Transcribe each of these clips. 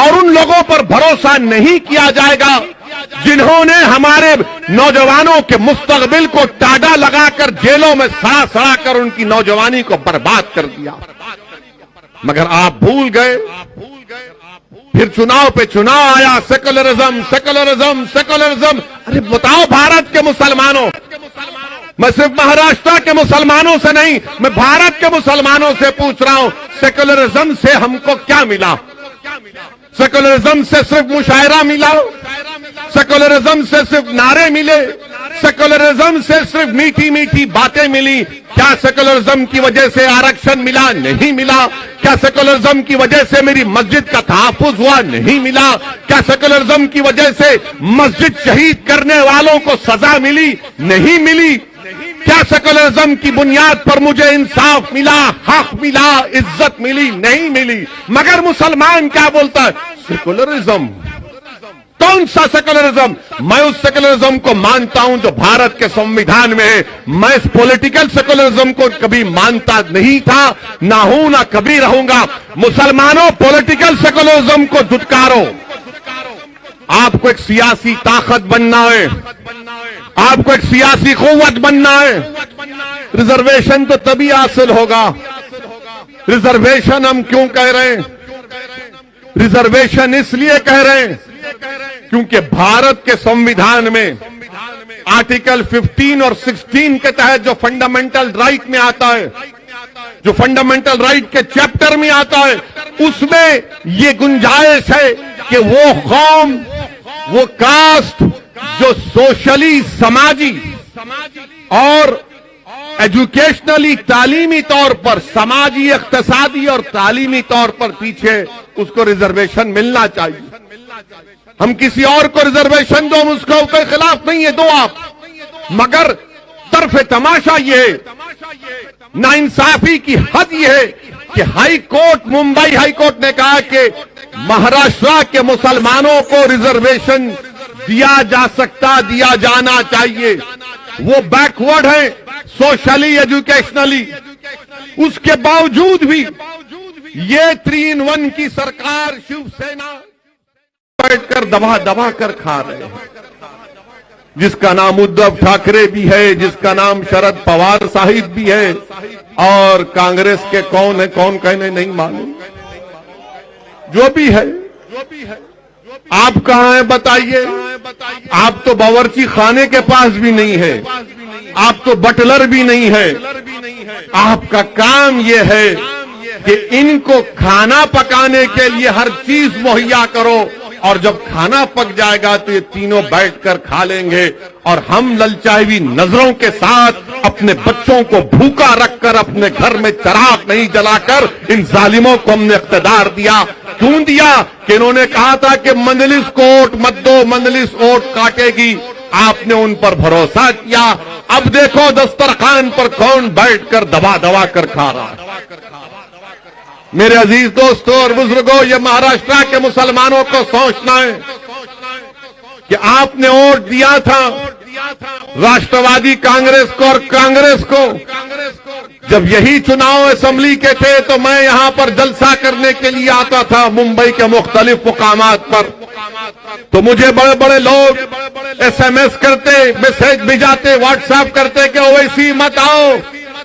और उन लोगों पर भरोसा नहीं किया जाएगा जिन्होंने हमारे नौजवानों के मुस्तकबिल को टाडा लगाकर जेलों में सड़ा सड़ा कर उनकी नौजवानी को बर्बाद कर दिया। मगर आप भूल गए, फिर चुनाव पे चुनाव आया, सेकुलरिज्म सेकुलरिज्म सेकुलरिज्म। अरे बताओ भारत के मुसलमानों, मैं सिर्फ महाराष्ट्र के मुसलमानों से नहीं, मैं भारत के मुसलमानों से पूछ रहा हूं, सेकुलरिज्म से हमको क्या मिला? सेकुलरिज्म से सिर्फ मुशायरा मिला? सेकुलरिज्म से सिर्फ नारे मिले? सेकुलरिज्म से सिर्फ मीठी मीठी बातें मिली? क्या सेकुलरिज्म की वजह से आरक्षण मिला? नहीं मिला। क्या सेकुलरिज्म की वजह से मेरी मस्जिद का तहफ्फुज हुआ? नहीं मिला। क्या सेकुलरिज्म की वजह से मस्जिद शहीद करने वालों को सजा मिली? नहीं मिली। क्या सेकुलरिज्म की बुनियाद पर मुझे इंसाफ मिला, हक मिला, इज्जत मिली? नहीं मिली। मगर मुसलमान क्या बोलता है? सेकुलरिज्म। कौन सा सेकुलरिज्म? मैं उस सेकुलरिज्म को मानता हूं जो भारत के संविधान में है। मैं इस पॉलिटिकल सेकुलरिज्म को कभी मानता नहीं था, ना हूं, ना कभी रहूंगा। मुसलमानों, पॉलिटिकल सेकुलरिज्म को दुत्कारो। आपको एक सियासी ताकत बनना है, आपको एक सियासी कुव्वत बनना है। रिजर्वेशन तो तभी हासिल होगा। रिजर्वेशन हम क्यों कह रहे हैं? रिजर्वेशन इसलिए कह रहे हैं क्योंकि भारत के संविधान में आर्टिकल 15 और 16 के तहत जो फंडामेंटल राइट में आता है, जो फंडामेंटल राइट के चैप्टर में आता है, उसमें ये गुंजाइश है कि वो कौम, वो कास्ट जो सोशली, समाजी और एजुकेशनली, तालीमी तौर पर, समाजी, इक्तिसादी और तालीमी तौर पर पीछे, उसको रिजर्वेशन मिलना चाहिए। हम किसी और को रिजर्वेशन दो, हम उसके खिलाफ नहीं है, दो आप। मगर तरफ तमाशा ये, नाइंसाफी की हद ये है कि high court, Mumbai high court ने कहा कि महाराष्ट्र के मुसलमानों को रिजर्वेशन दिया जा सकता, दिया जाना चाहिए। वो बैकवर्ड है सोशली, एजुकेशनली। उसके बावजूद भी ये 3-in-1 की सरकार, शिवसेना बैठकर दबा दबा कर खा रहे हैं, जिसका नाम उद्धव ठाकरे भी है, जिसका नाम शरद पवार साहिब भी है, और कांग्रेस के कौन है, कौन कहने नहीं मालूम। जो भी है, आप कहां हैं बताइए? आप तो बावर्ची खाने के पास भी नहीं है, आप तो बटलर भी नहीं है। आपका काम यह है कि इनको खाना पकाने के लिए हर चीज मुहैया करो, और जब खाना पक जाएगा तो ये तीनों बैठकर खा लेंगे, और हम ललचाई नजरों के साथ अपने बच्चों को भूखा रखकर, अपने घर में चिराग नहीं जलाकर इन जालिमों को हमने इख्तियार दिया। क्यों दिया? कि इन्होंने कहा था कि मंजलिस को वोट मत दो, मंजलिस वोट काटेगी। आपने उन पर भरोसा किया। अब देखो दस्तरखान पर कौन बैठकर दबा दबा कर खा रहा है। मेरे अजीज दोस्तों और बुजुर्गों, ये महाराष्ट्र के मुसलमानों को सोचना है कि आपने वोट दिया था राष्ट्रवादी कांग्रेस को, और कांग्रेस को जब यही चुनाव असेंबली के थे तो मैं यहां पर जलसा करने के लिए आता था मुंबई के मुख्तलिफ मुकामात पर, तो मुझे बड़े बड़े लोग SMS करते, मैसेज भिजाते, व्हाट्सएप करते कि ओवैसी मत आओ,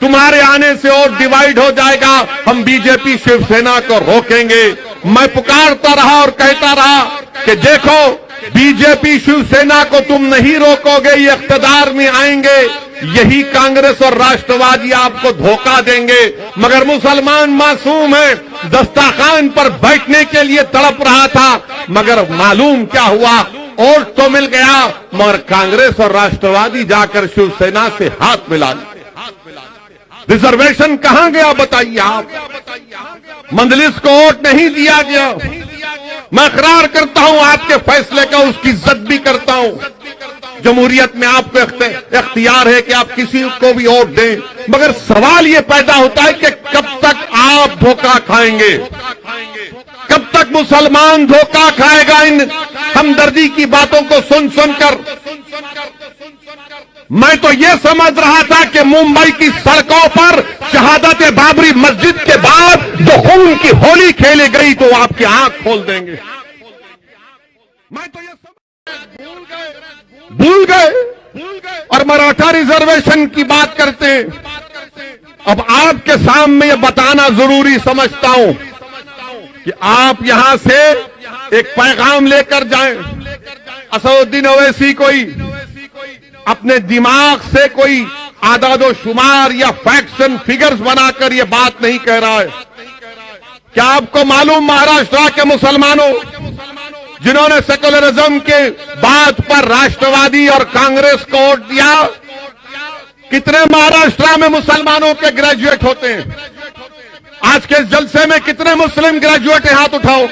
तुम्हारे आने से और डिवाइड हो जाएगा, हम बीजेपी शिवसेना को रोकेंगे। मैं पुकारता रहा और कहता रहा कि देखो, बीजेपी शिवसेना को तुम नहीं रोकोगे, ये इख्तियार में आएंगे, यही कांग्रेस और राष्ट्रवादी आपको धोखा देंगे। मगर मुसलमान मासूम है, दस्तरखान पर बैठने के लिए तड़प रहा था, मगर मालूम क्या हुआ? वोट तो मिल गया, मगर कांग्रेस और राष्ट्रवादी जाकर शिवसेना से हाथ मिला लिए। रिजर्वेशन कहां गया बताइए आप? मंजलिस को वोट नहीं दिया गया। मैं इकरार करता हूं आपके फैसले का, उसकी इज्जत भी करता हूं। जमहूरियत में आपको इख्तियार है कि आप किसी को भी वोट दें, मगर सवाल ये पैदा होता है कि कब तक आप धोखा खाएंगे? कब तक मुसलमान धोखा खाएगा इन हमदर्दी की बातों को सुन सुनकर? मैं तो ये समझ रहा था कि मुंबई की सड़कों पर शहादत बाबरी मस्जिद के बाद जो खून की होली खेली गई तो आपकी आंख खोल देंगे। मैं तो ये भूल गए और मराठा रिजर्वेशन की बात करते हैं। अब आपके सामने ये बताना जरूरी समझता हूं कि आप यहां से एक पैगाम लेकर जाएं। असदुद्दीन ओवैसी कोई अपने दिमाग से कोई आदादो शुमार या फैक्ट्स एंड फिगर्स बनाकर ये बात नहीं कह रहा है। क्या आपको मालूम महाराष्ट्र के मुसलमानों जिन्होंने सेकुलरिज्म के बात पर राष्ट्रवादी और कांग्रेस को वोट दिया, कितने महाराष्ट्र में मुसलमानों के ग्रेजुएट होते हैं? आज के इस जलसे में कितने मुस्लिम ग्रेजुएट हैं? हाथ उठाओ।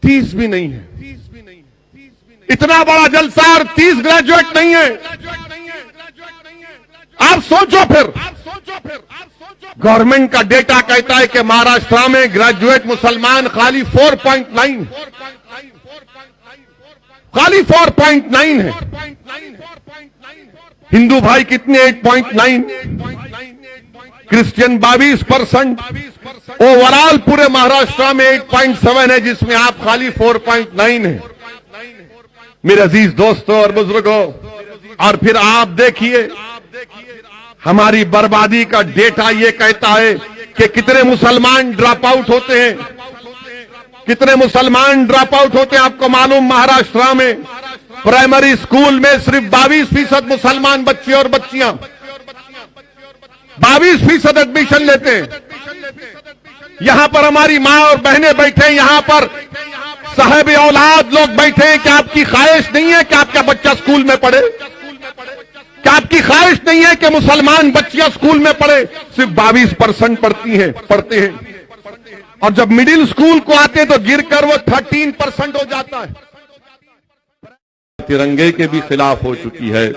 30 भी नहीं है। इतना बड़ा जलसा और 30 ग्रेजुएट नहीं है। आप सोचो फिर। गवर्नमेंट का डेटा कहता है कि महाराष्ट्र में ग्रेजुएट मुसलमान खाली 4.9 है। हिंदू भाई कितने? 8.9। क्रिश्चियन 22%। ओवरऑल पूरे महाराष्ट्र में 8.7 है, जिसमें आप खाली 4.9 है। मेरे अजीज दोस्तों और बुजुर्गों, और फिर आप देखिए हमारी बर्बादी का डेटा ये कहता है कि कितने मुसलमान ड्रॉप आउट होते हैं। कितने मुसलमान ड्रॉप आउट होते हैं आपको मालूम? महाराष्ट्र में प्राइमरी स्कूल में सिर्फ 22% मुसलमान बच्चे और बच्चियां 22% एडमिशन लेते हैं। यहां पर हमारी मां और बहनें बैठे हैं, यहां पर साहब औलाद लोग बैठे हैं। क्या आपकी ख्वाहिश नहीं है कि आपका बच्चा स्कूल में पढ़े? क्या आपकी ख्वाहिश नहीं है कि मुसलमान बच्चियां स्कूल में पढ़े? सिर्फ 22% पढ़ते हैं और जब मिडिल स्कूल को आते हैं तो गिरकर वो 13% हो जाता है। तिरंगे के भी खिलाफ हो चुकी है।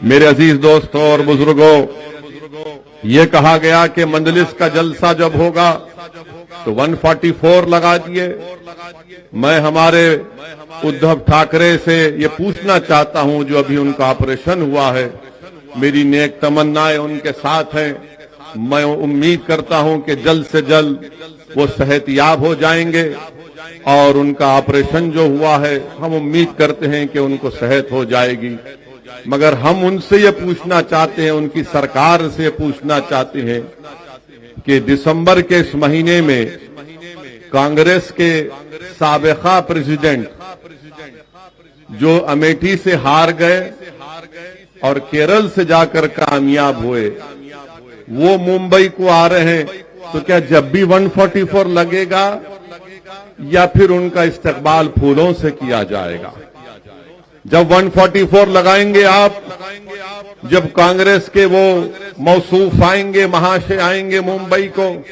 मेरे अजीज दोस्तों और बुजुर्गों, ये कहा गया कि मंजलिस का जलसा जब होगा तो 144 लगा दिए। मैं हमारे उद्धव ठाकरे से ये पूछना चाहता हूं, जो अभी उनका ऑपरेशन हुआ है, मेरी नेक तमन्नाएं उनके साथ हैं। मैं उम्मीद करता हूं कि जल्द से जल्द वो सेहतयाब हो जाएंगे और उनका ऑपरेशन जो हुआ है, हम उम्मीद करते हैं कि उनको सेहत हो जाएगी। मगर हम उनसे ये पूछना चाहते हैं, उनकी सरकार से पूछना चाहते हैं कि दिसंबर के इस महीने में कांग्रेस के साबिका प्रेसिडेंट जो अमेठी से हार गए और केरल से जाकर कामयाब हुए, वो मुंबई को आ रहे हैं, तो क्या जब भी 144 लगेगा या फिर उनका इस्तकबाल फूलों से किया जाएगा? जब 144 लगाएंगे आप, जब कांग्रेस के वो मौसूफ आएंगे, महाशय आएंगे मुंबई को,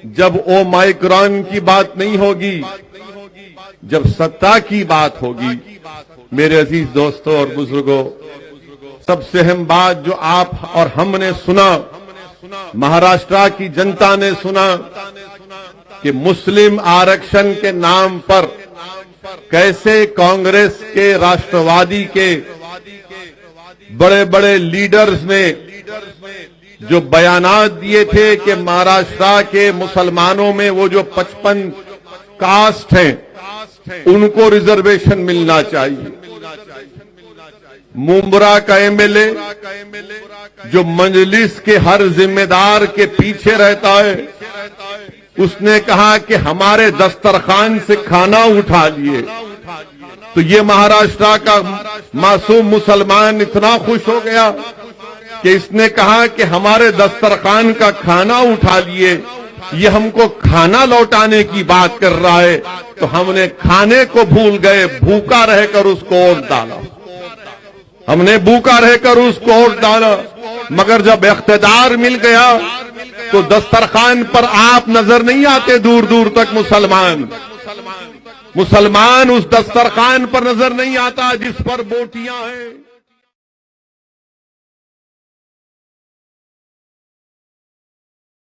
जब ओ माइक्रॉन की बात नहीं होगी, जब सत्ता की बात होगी। मेरे अजीज दोस्तों और बुजुर्गों, सबसे अहम बात जो आप और हमने सुना, महाराष्ट्र की जनता ने सुना कि मुस्लिम आरक्षण के नाम पर कैसे कांग्रेस के, राष्ट्रवादी के बड़े बड़े लीडर्स ने जो बयानात दिए थे कि महाराष्ट्र के मुसलमानों में वो जो 55 कास्ट हैं उनको रिजर्वेशन मिलना चाहिए। मुंब्रा का एमएलए जो मंजलिस के हर जिम्मेदार के पीछे रहता है, उसने कहा कि हमारे दस्तरखान से खाना उठा लिए। तो ये महाराष्ट्र का मासूम मुसलमान इतना खुश हो गया कि इसने कहा कि हमारे दस्तरखान का खाना उठा लिए, ये हमको खाना लौटाने की बात कर रहा है। तो हमने खाने को भूल गए, भूखा रहकर उसको वोट डाला। हमने भूखा रहकर उसको वोट डाला, मगर जब इख्तिदार मिल गया तो दस्तरखान पर आप नजर नहीं आते। दूर दूर तक मुसलमान उस दस्तरखान पर नजर नहीं आता जिस पर बोटियां हैं।